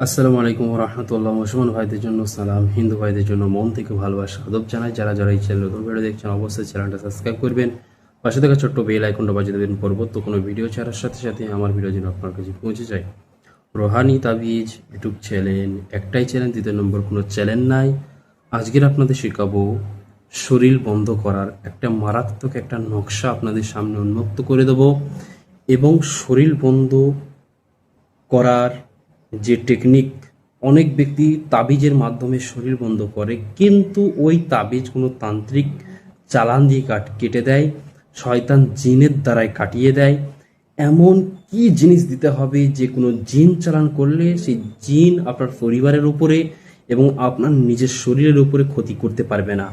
আসসালামু আলাইকুম রহমতুল্লাহ। মুসলমান ভাইদের জন্য সালাম, হিন্দু ভাইদের জন্য মন থেকে ভালোবাসা আদব জানাই। যারা যারা এই চ্যানেল নতুন ভিডিও দেখছেন অবশ্যই চ্যানেলটা সাবস্ক্রাইব করবেন, পাশে থাকা ছোট্ট বেল আইকনটা বাজিয়ে দেবেন। পরবর্তী কোনো ভিডিও ছাড়ার সাথে সাথে আমার ভিডিও যেন আপনার কাছে পৌঁছে যায়। রোহানি তাবিজ ইউটিউব চ্যানেল, একটাই চ্যানেল, দ্বিতীয় নম্বর কোনো চ্যানেল নাই। আজকের আপনাদের শেখাবো শরীর বন্ধ করার একটা মারাত্মক একটা নকশা আপনাদের সামনে উন্মুক্ত করে দেবো। এবং শরীর বন্ধ করার যে টেকনিক, অনেক ব্যক্তি তাবিজের মাধ্যমে শরীর বন্ধ করে, কিন্তু ওই তাবিজ কোনো তান্ত্রিক চালান দিয়ে কেটে দেয়, শয়তান জিনের দ্বারাই কাটিয়ে দেয়। এমন কি জিনিস দিতে হবে যে কোনো জিন চালান করলে সেই জিন আপনার পরিবারের উপরে এবং আপনার নিজের শরীরের উপরে ক্ষতি করতে পারবে না।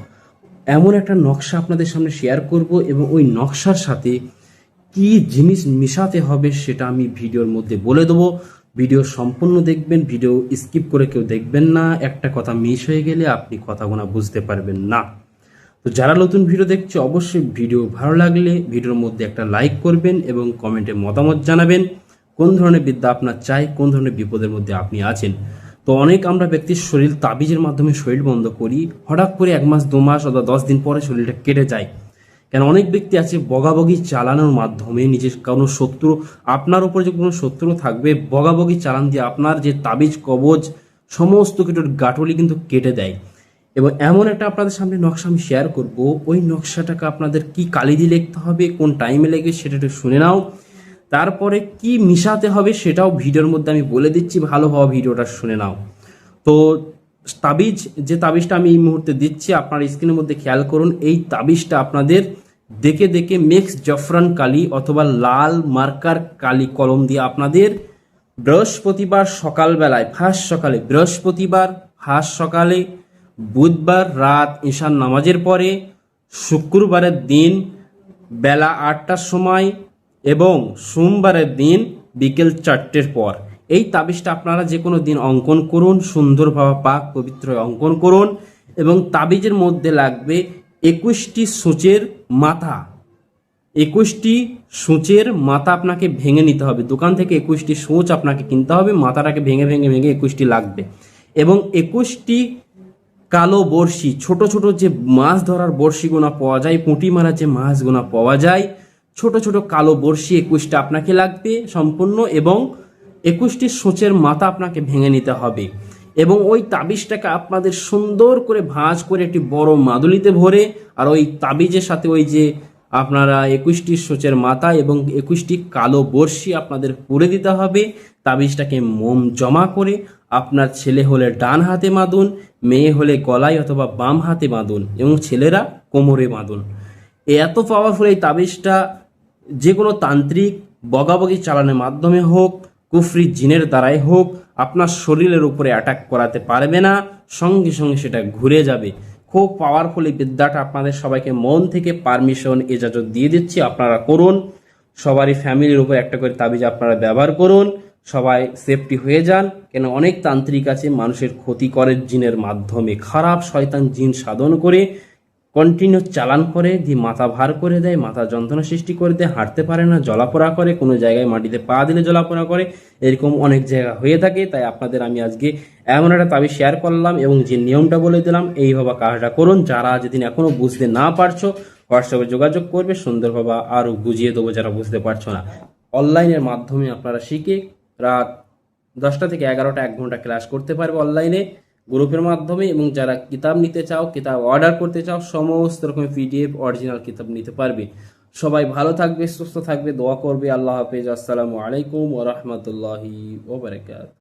এমন একটা নকশা আপনাদের সামনে শেয়ার করব এবং ওই নকশার সাথে কি জিনিস মিশাতে হবে সেটা আমি ভিডিওর মধ্যে বলে দেবো। ভিডিও সম্পূর্ণ দেখবেন, ভিডিও স্কিপ করে কেউ দেখবেন না। একটা কথা মিস হয়ে গেলে আপনি কথাগুলো বুঝতে পারবেন না। তো যারা নতুন ভিডিও দেখছে অবশ্যই ভিডিও ভালো লাগলে ভিডিওর মধ্যে একটা লাইক করবেন এবং কমেন্টে মতামত জানাবেন কোন ধরনের বিদ্যা আপনার চাই, কোন ধরনের বিপদের মধ্যে আপনি আছেন। তো অনেক আমরা ব্যক্তির শরীর তাবিজের মাধ্যমে শরীর বন্ধ করি, হঠাৎ করে 1 মাস 2 মাস অথবা 10 দিন পরে শরীরটা কেটে যায়। কেন অনেক ব্যক্তি আছে বগাবগি চালানোর মাধ্যমে নিজের কোনো শত্রু, আপনার উপর যে কোনো শত্রু থাকবে, বগাবগি চালান দিয়ে আপনার যে তাবিজ কবজ সমস্ত কিছুর গাঠলি কিন্তু কেটে দেয়। এবং এমন একটা আপনাদের সামনে নকশা আমি শেয়ার করব, ওই নকশাটাকে আপনাদের কি কালি দিয়ে লিখতে হবে, কোন টাইমে লিখবে সেটা একটু শুনে নাও। তারপরে কি মিশাতে হবে সেটাও ভিডিওর মধ্যে আমি বলে দিচ্ছি, ভালোভাবে ভিডিওটা শুনে নাও। তো তাবিজ, যে তাবিজটা আমি এই মুহূর্তে দিচ্ছি আপনার স্ক্রিনের মধ্যে খেয়াল করুন, এই তাবিজটা আপনাদের দেখে দেখে মিক্স জাফরান কালি অথবা লাল মার্কার কালি কলম দিয়ে আপনাদের বৃহস্পতিবার সকালবেলায়, বৃহস্পতিবার ফার্স্ট সকালে, বুধবার রাত ঈশান নামাজের পরে, শুক্রবারের দিন বেলা 8টার সময় এবং সোমবারের দিন বিকেল 4টের পর এই তাবিজটা আপনারা যে কোনো দিন অঙ্কন করুন, সুন্দরভাবে পাক পবিত্র অঙ্কন করুন। এবং তাবিজের মধ্যে লাগবে 21টি সূচের মাথা। 21টি সূচের মাথা আপনাকে ভেঙে নিতে হবে, দোকান থেকে 21টি সূচ আপনাকে কিনতে হবে, মাথাটাকে ভেঙে ভেঙে ভেঙে 21টি লাগবে। এবং 21টি কালো বড়শি, ছোট ছোট যে মাছ ধরার বড়শিগুনা পাওয়া যায়, পুঁটি মারার যে মাছগুনা পাওয়া যায়, ছোট ছোট কালো বড়শি 21টা আপনাকে লাগবে সম্পূর্ণ। এবং 21টি সূচের মাথা আপনাকে ভেঙে নিতে হবে। এবং ওই তাবিজটাকে আপনাদের সুন্দর করে ভাঁজ করে একটি বড় মাদুলিতে ভরে, আর ওই তাবিজের সাথে ওই যে আপনারা 21টি সূচের মাথা এবং 21টি কালো বড়শি আপনাদের পুরে দিতে হবে। তাবিজটাকে মোম জমা করে আপনার ছেলে হলে ডান হাতে বাঁধুন, মেয়ে হলে গলায় অথবা বাম হাতে বাঁধুন এবং ছেলেরা কোমরে বাঁধুন। এত পাওয়ারফুল এই তাবিজটা যে কোনো তান্ত্রিক বগাবগি চালানোর মাধ্যমে হোক, কুফরি জিনের দ্বারাই হোক, আপনার শরীরের উপরে অ্যাটাক করাতে পারবে না, সঙ্গে সঙ্গে সেটা ঘুরে যাবে। খুব পাওয়ারফুল এই বিদ্যাটা আপনাদের সবাইকে মন থেকে পারমিশন ইজাজত দিয়ে দিচ্ছি, আপনারা করুন। সবারই ফ্যামিলির উপর একটা করে তাবিজ আপনারা ব্যবহার করুন, সবাই সেফটি হয়ে যান। কেন অনেক তান্ত্রিক আছে মানুষের ক্ষতি করে জিনের মাধ্যমে, খারাপ শয়তান জিন সাধন করে কন্টিনিউ চালান করে দিয়ে মাথা ভার করে দেয়, মাথা যন্ত্রণা সৃষ্টি করে দেয়, হাঁটতে পারে না, জ্বলাপোড়া করে, কোনো জায়গায় মাটিতে পা দিলে জ্বলাপোড়া করে, এরকম অনেক জায়গা হয়ে থাকে। তাই আপনাদের আমি আজকে এমন একটা তাবিজ শেয়ার করলাম এবং যে নিয়মটা বলে দিলাম, এইভাবে কাজটা করুন। যারা যেদিন এখনো বুঝতে না পারছো হোয়াটসঅ্যাপে যোগাযোগ করবে, সুন্দরভাবে আরও বুঝিয়ে দেবো যারা বুঝতে পারছো না। অনলাইনের মাধ্যমে আপনারা শিখে রাত 10টা থেকে 11টা 1 ঘন্টা ক্লাস করতে পারবে অনলাইনে গ্রুপের মাধ্যমে। এবং যারা কিতাব নিতে চাও, কিতাব অর্ডার করতে চাও, সমস্ত রকমের পিডিএফ অরিজিনাল কিতাব নিতে পারবে। সবাই ভালো থাকবে, সুস্থ থাকবে, দোয়া করবে। আল্লাহ হাফেজ। আসসালামু আলাইকুম ওয়া রাহমাতুল্লাহি ওয়া বারাকাতুহু।